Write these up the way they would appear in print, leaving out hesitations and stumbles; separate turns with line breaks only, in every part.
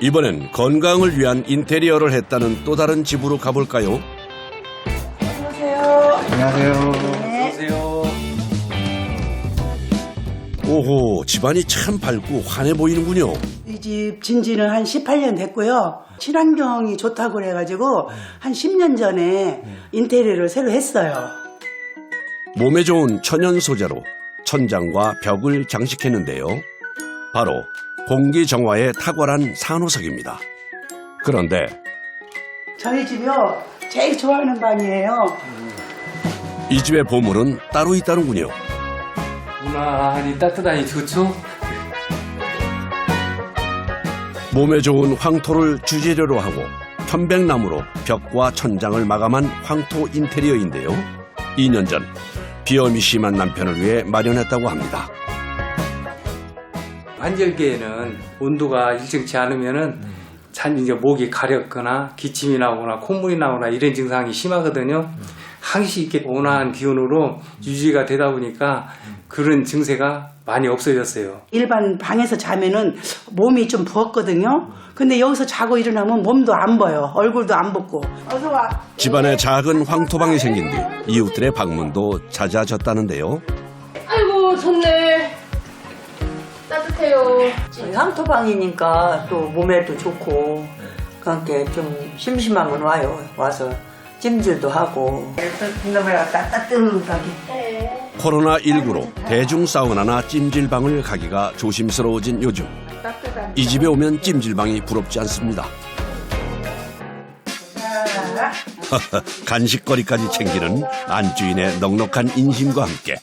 이번엔 건강을 위한 인테리어를 했다는 또 다른 집으로 가볼까요?
안녕하세요.
오호, 집안이 참 밝고 환해 보이는군요.
이 집 진지는 한 18년 됐고요. 친환경이 좋다고 그래가지고 한 10년 전에 인테리어를 새로 했어요.
몸에 좋은 천연 소재로 천장과 벽을 장식했는데요. 바로 공기 정화에 탁월한 산호석입니다. 그런데
저희 집이요 제일 좋아하는 방이에요.
이 집의 보물은 따로 있다는군요.
무난하니 따뜻하니 좋죠?
몸에 좋은 황토를 주재료로 하고 편백나무로 벽과 천장을 마감한 황토 인테리어인데요. 2년 전 비염이 심한 남편을 위해 마련했다고 합니다.
환절기에는 온도가 일정치 않으면은 이제 목이 가렵거나 기침이 나거나 콧물이 나거나 이런 증상이 심하거든요. 항시 이렇게 온화한 기온으로 유지가 되다 보니까 그런 증세가 많이 없어졌어요.
일반 방에서 자면은 몸이 좀 부었거든요. 근데 여기서 자고 일어나면 몸도 안 부어요. 얼굴도 안 붓고. 어서 와.
집안에 작은 황토방이 생긴 뒤 이웃들의 방문도 잦아졌다는데요.
아이고 좋네. 따뜻해요.
황토방이니까 또 몸에도 좋고 그렇게 좀 심심하면 와서 찜질도 하고 따뜻하게.
코로나19로 대중 사우나나 찜질방을 가기가 조심스러워진 요즘. 이 집에 오면 찜질방이 부럽지 않습니다. 간식거리까지 챙기는 안주인의 넉넉한 인심과 함께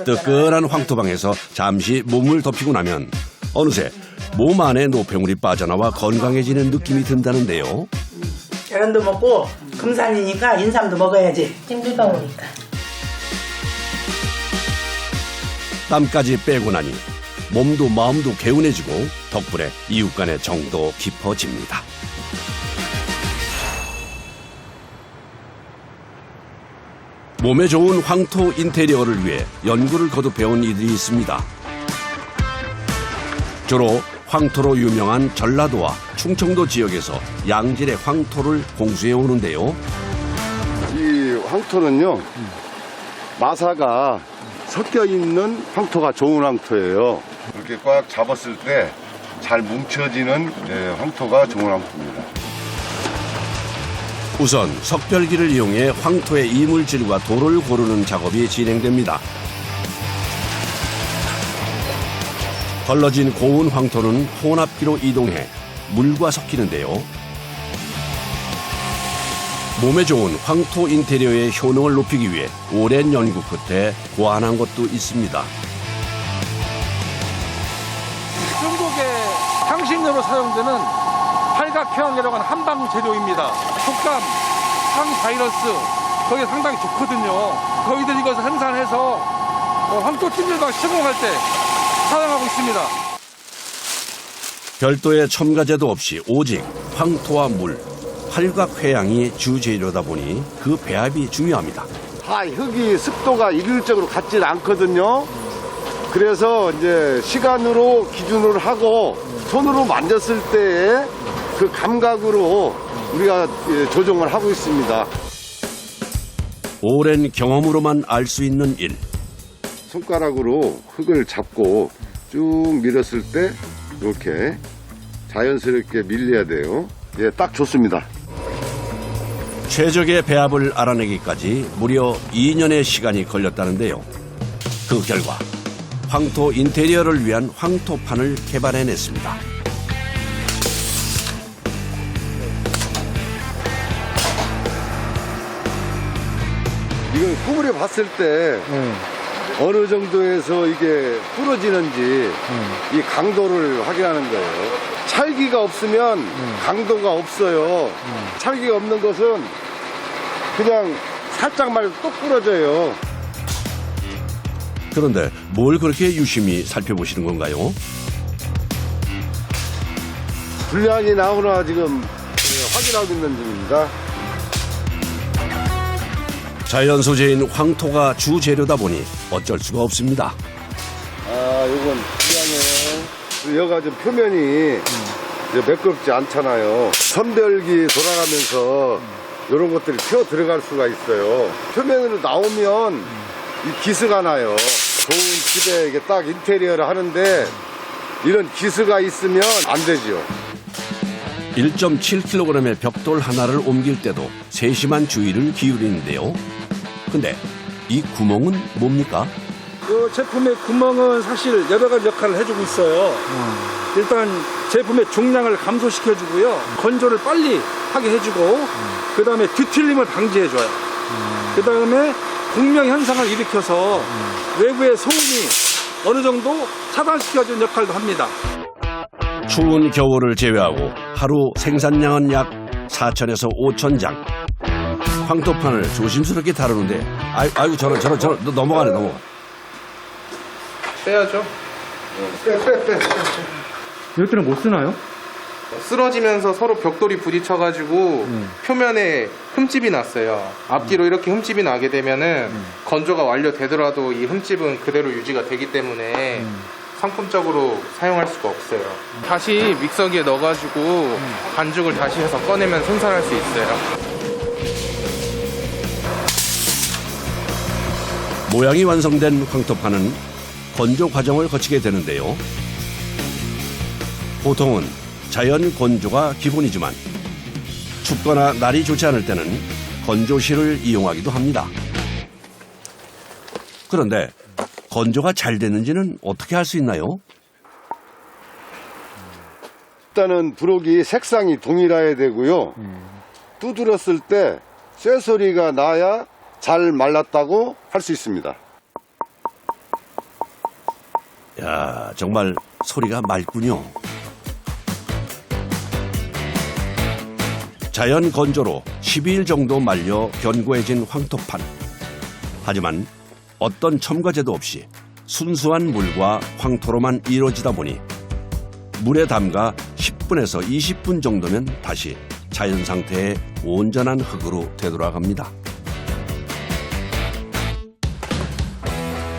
뜨끈한 황토방에서 잠시 몸을 덮이고 나면 어느새 몸 안에 노폐물이 빠져나와 건강해지는 느낌이 든다는데요.
계란도 먹고 금산이니까 인삼도 먹어야지.
찜질방 오니까.
땀까지 빼고 나니 몸도 마음도 개운해지고 덕분에 이웃 간의 정도 깊어집니다. 몸에 좋은 황토 인테리어를 위해 연구를 거듭해온 이들이 있습니다. 주로 황토로 유명한 전라도와 충청도 지역에서 양질의 황토를 공수해 오는데요.
이 황토는요, 마사가 섞여 있는 황토가 좋은 황토예요. 이렇게 꽉 잡았을 때 잘 뭉쳐지는 황토가 좋은 황토입니다.
우선 석별기를 이용해 황토의 이물질과 돌을 고르는 작업이 진행됩니다. 걸러진 고운 황토는 혼합기로 이동해 물과 섞이는데요. 몸에 좋은 황토 인테리어의 효능을 높이기 위해 오랜 연구 끝에 고안한 것도 있습니다.
중국의 향신료로 사용되는 팔각해양이라고 하는 한방 재료입니다. 촉감, 항바이러스 거기에 상당히 좋거든요. 저희들 이것을 생산해서 황토 찜질방 시공할 때 사용하고 있습니다.
별도의 첨가제도 없이 오직 황토와 물, 팔각회양이 주재료다 보니 그 배합이 중요합니다.
흙이 습도가 일률적으로 같지 않거든요. 그래서 이제 시간으로 기준을 하고 손으로 만졌을 때의 그 감각으로 우리가 조정을 하고 있습니다.
오랜 경험으로만 알 수 있는 일.
손가락으로 흙을 잡고 쭉 밀었을 때 이렇게 자연스럽게 밀려야 돼요. 예, 딱 좋습니다.
최적의 배합을 알아내기까지 무려 2년의 시간이 걸렸다는데요. 그 결과 황토 인테리어를 위한 황토판을 개발해냈습니다.
이걸 구부려 봤을 때 어느 정도에서 이게 부러지는지 이 강도를 확인하는 거예요. 찰기가 없으면 강도가 없어요. 찰기가 없는 것은 그냥 살짝만 똑 부러져요.
그런데 뭘 그렇게 유심히 살펴보시는 건가요?
분량이 나오나 지금 확인하고 있는 중입니다.
자연 소재인 황토가 주재료다 보니 어쩔 수가 없습니다.
요건 분량이에요. 여가 좀 표면이 이제 매끄럽지 않잖아요. 선별기 돌아가면서 이런 것들이 튀어 들어갈 수가 있어요. 표면으로 나오면 이 기스가 나요. 좋은 집에 이게 딱 인테리어를 하는데 이런 기스가 있으면 안 되지요.
1.7kg의 벽돌 하나를 옮길 때도 세심한 주의를 기울이는데요. 근데 이 구멍은 뭡니까?
그 제품의 구멍은 사실 여러 가지 역할을 해주고 있어요. 일단 제품의 중량을 감소시켜주고요. 건조를 빨리 하게 해주고, 그 다음에 뒤틀림을 방지해줘요. 그 다음에 공명 현상을 일으켜서 외부의 소음이 어느 정도 차단시켜주는 역할도 합니다.
추운 겨울을 제외하고 하루 생산량은 약 4,000에서 5,000장. 황토판을 조심스럽게 다루는데 아이고 저런 넘어가네.
빼야죠.
이것들은 못 쓰나요?
쓰러지면서 서로 벽돌이 부딪혀가지고 표면에 흠집이 났어요. 앞뒤로 이렇게 흠집이 나게 되면은 건조가 완료되더라도 이 흠집은 그대로 유지가 되기 때문에 상품적으로 사용할 수가 없어요. 다시 믹서기에 넣어가지고 반죽을 다시 해서 꺼내면 생산할 수 있어요.
모양이 완성된 황토판은 건조 과정을 거치게 되는데요. 보통은 자연 건조가 기본이지만 춥거나 날이 좋지 않을 때는 건조실을 이용하기도 합니다. 그런데 건조가 잘 됐는지는 어떻게 알 수 있나요?
일단은 부록이 색상이 동일해야 되고요. 두드렸을 때 쇠소리가 나야 잘 말랐다고 할 수 있습니다.
야, 정말 소리가 맑군요. 자연 건조로 12일 정도 말려 견고해진 황토판. 하지만 어떤 첨가제도 없이 순수한 물과 황토로만 이루어지다 보니 물에 담가 10분에서 20분 정도면 다시 자연 상태의 온전한 흙으로 되돌아갑니다.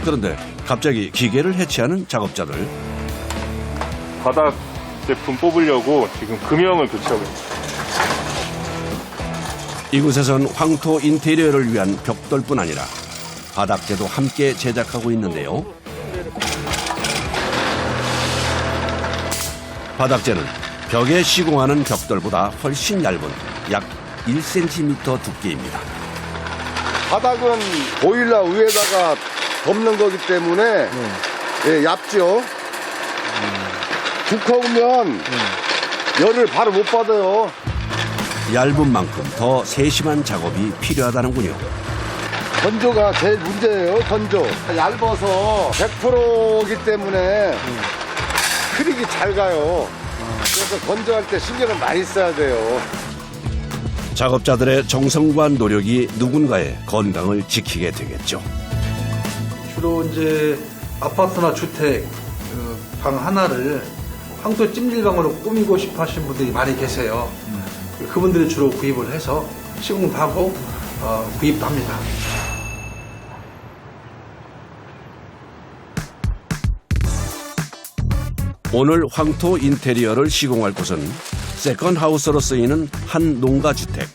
그런데 갑자기 기계를 해체하는 작업자들.
바닥 제품 뽑으려고 지금 금형을 교체하고 있습니다.
이곳에선 황토 인테리어를 위한 벽돌뿐 아니라 바닥재도 함께 제작하고 있는데요. 바닥재는 벽에 시공하는 벽돌보다 훨씬 얇은 약 1cm 두께입니다.
바닥은 보일러 위에다가 덮는 거기 때문에 예, 얇죠. 두꺼우면 열을 바로 못 받아요.
얇은 만큼 더 세심한 작업이 필요하다는군요.
건조가 제일 문제예요. 건조. 얇아서 100%이기 때문에 크릭이 잘 가요. 그래서 건조할 때 신경을 많이 써야 돼요.
작업자들의 정성과 노력이 누군가의 건강을 지키게 되겠죠.
주로 이제 아파트나 주택 방 하나를 황토 찜질방으로 꾸미고 싶어 하시는 분들이 많이 계세요. 그분들이 주로 구입을 해서 시공도 하고 구입도 합니다.
오늘 황토 인테리어를 시공할 곳은 세컨하우스로 쓰이는 한 농가주택.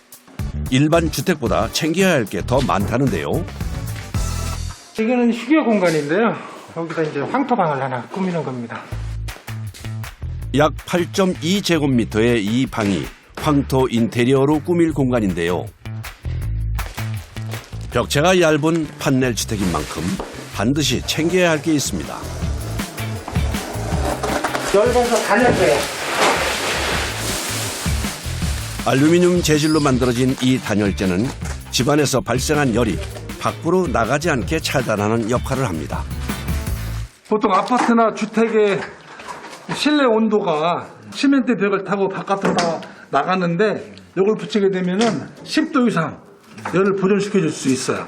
일반 주택보다 챙겨야 할 게 더 많다는데요.
여기는 휴게 공간인데요. 여기다 이제 황토방을 하나 꾸미는 겁니다.
약 8.2제곱미터의 이 방이 황토 인테리어로 꾸밀 공간인데요. 벽체가 얇은 판넬 주택인 만큼 반드시 챙겨야 할 게 있습니다.
넓어서 가늘 거예요.
알루미늄 재질로 만들어진 이 단열재는 집안에서 발생한 열이 밖으로 나가지 않게 차단하는 역할을 합니다.
보통 아파트나 주택의 실내 온도가 시멘트 벽을 타고 바깥으로 나가는데 이걸 붙이게 되면은 10도 이상 열을 보존시켜 줄 수 있어요.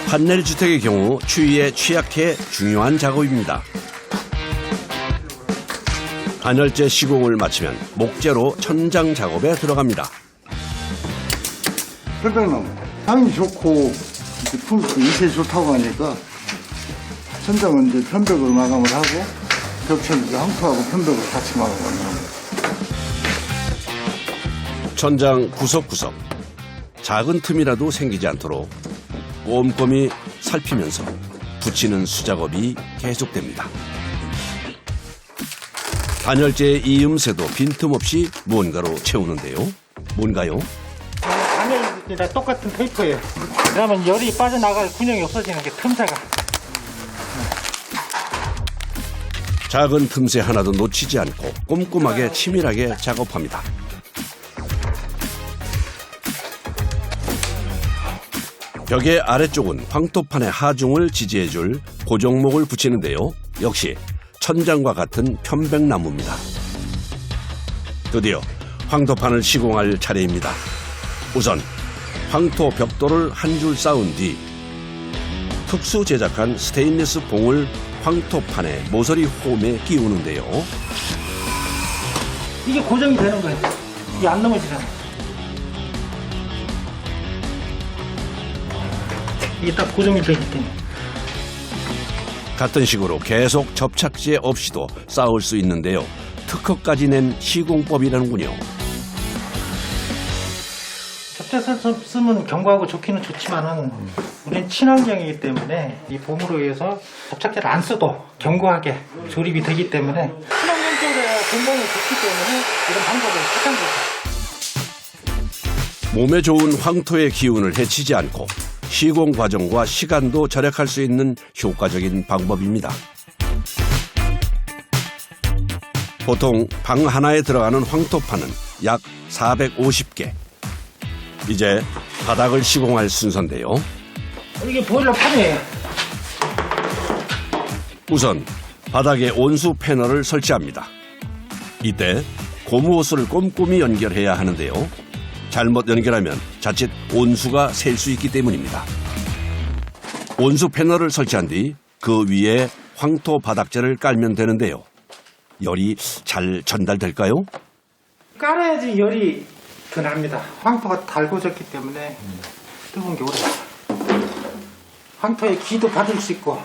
판넬 주택의 경우 추위에 취약해 중요한 작업입니다. 단열재 시공을 마치면 목재로 천장 작업에 들어갑니다.
편백나무 향이 좋고 품이 인쇄 좋다고 하니까 천장은 이제 편백으로 마감을 하고 벽체를 이제 황토하고 편백으로 같이 막아가지고.
천장 구석구석 작은 틈이라도 생기지 않도록 꼼꼼히 살피면서 붙이는 수작업이 계속됩니다. 단열재의 이음새도 빈틈없이 무언가로 채우는데요. 뭔가요?
단열이랑 똑같은 테이프예요. 그러면 열이 빠져나갈 균형이 없어지는 게 틈새가.
작은 틈새 하나도 놓치지 않고 꼼꼼하게 치밀하게 작업합니다. 벽의 아래쪽은 황토판의 하중을 지지해줄 고정목을 붙이는데요. 역시 천장과 같은 편백나무입니다. 드디어 황토판을 시공할 차례입니다. 우선 황토 벽돌을 한 줄 쌓은 뒤 특수 제작한 스테인리스 봉을 황토판의 모서리 홈에 끼우는데요.
이게 고정이 되는 거예요. 이게 안 넘어지잖아요. 이게 딱 고정이 되기 때문에.
같은 식으로 계속 접착제 없이도 쌓을 수 있는데요. 특허까지 낸 시공법이라는군요.
접착제 쓰면 경고하고 좋기는 좋지만은 우리는 친환경이기 때문에 이 봄으로 인해서 접착제를 안 써도 견고하게 조립이 되기 때문에 친환경적으로 건강에 좋기 때문에 이런 방법을 택한 거죠.
몸에 좋은 황토의 기운을 해치지 않고 시공 과정과 시간도 절약할 수 있는 효과적인 방법입니다. 보통 방 하나에 들어가는 황토판은 약 450개. 이제 바닥을 시공할 순서인데요.
이게 보일러 판이에요.
우선 바닥에 온수 패널을 설치합니다. 이때 고무 호스를 꼼꼼히 연결해야 하는데요. 잘못 연결하면 자칫 온수가 셀 수 있기 때문입니다. 온수 패널을 설치한 뒤 그 위에 황토 바닥재를 깔면 되는데요. 열이 잘 전달될까요?
깔아야지 열이 더 납니다. 황토가 달궈졌기 때문에 뜨거운 게 오래 가요. 황토의 기도 받을 수 있고.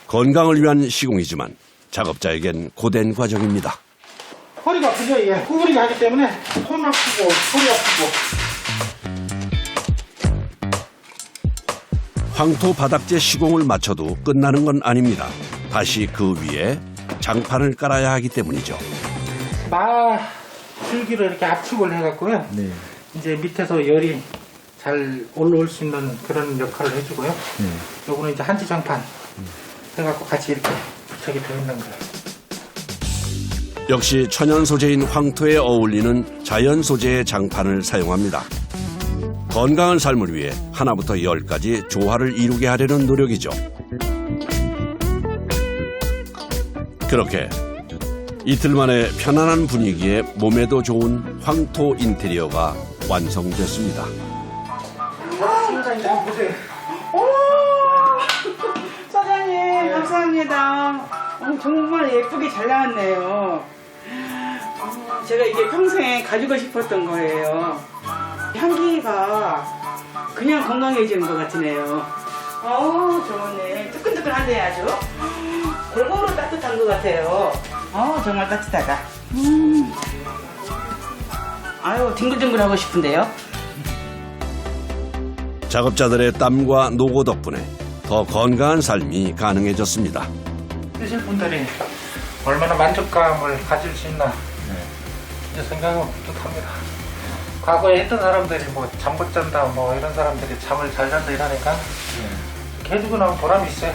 건강을 위한 시공이지만 작업자에겐 고된 과정입니다.
허리가 아프죠 이게. 구부리기 하기 때문에 손 아프고 허리 아프고.
황토 바닥재 시공을 마쳐도 끝나는 건 아닙니다. 다시 그 위에 장판을 깔아야 하기 때문이죠.
줄기로 이렇게 압축을 해갖고요. 이제 밑에서 열이 잘 올라올 수 있는 그런 역할을 해주고요. 요거는 이제 한지장판 해갖고 같이 이렇게 부착이 되어 있는 거예요.
역시 천연 소재인 황토에 어울리는 자연 소재의 장판을 사용합니다. 건강한 삶을 위해 하나부터 10까지 조화를 이루게 하려는 노력이죠. 그렇게 이틀 만에 편안한 분위기에 몸에도 좋은 황토 인테리어가 완성됐습니다.
보세요.
사장님 감사합니다. 정말 예쁘게 잘 나왔네요. 제가 이게 평생에 가지고 싶었던 거예요. 향기가 그냥 건강해지는 것 같으네요. 좋네. 뜨끈뜨끈한데 아주. 골고루 따뜻한 것 같아요. 정말 따뜻하다. 아유, 뒹굴뒹굴 하고 싶은데요.
작업자들의 땀과 노고 덕분에 더 건강한 삶이 가능해졌습니다.
쓰실 분들이 얼마나 만족감을 가질 수 있나 이제 생각은 뿌듯합니다. 과거에 했던 사람들이 뭐 잠 못 잔다 뭐 이런 사람들이 잠을 잘 잔다 이러니까 이렇게 해주고 나면 보람이 있어요.